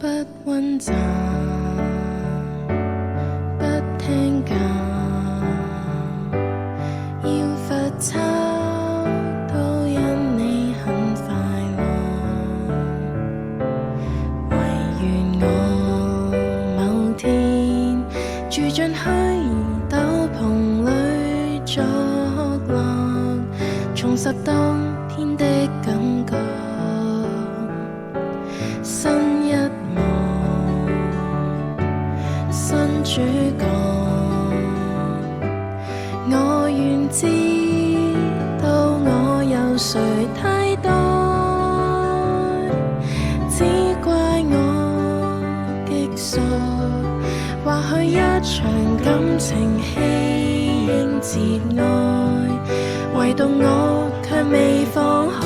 不溫習，不聽教，要罰抄都因你很快樂。唯願我某天住進虛擬斗篷裏作樂，重拾當天的感覺。新一幕，新主角，我願知道我有誰替代，只怪我極傻。或許一場感情戲應節哀，唯獨我卻未放開。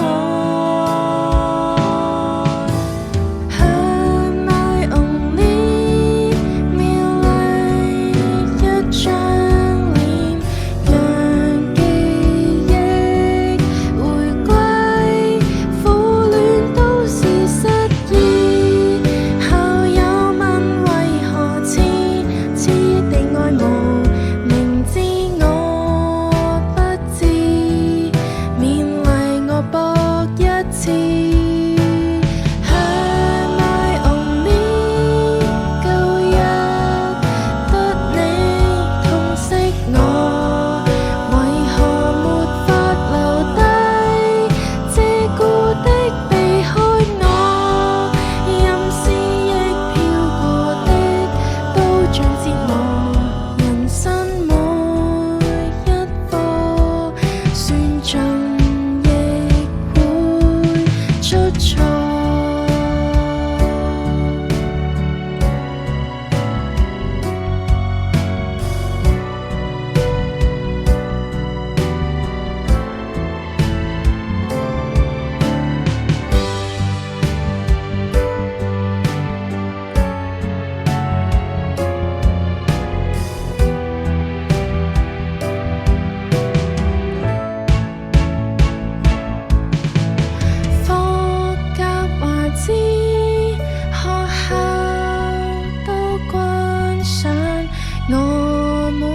我每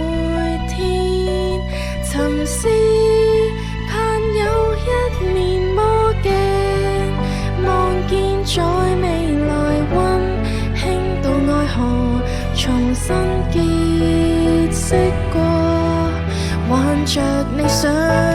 天沉思，盼有一面魔鏡，望見在未來溫馨到愛河重新結識過，挽着理想。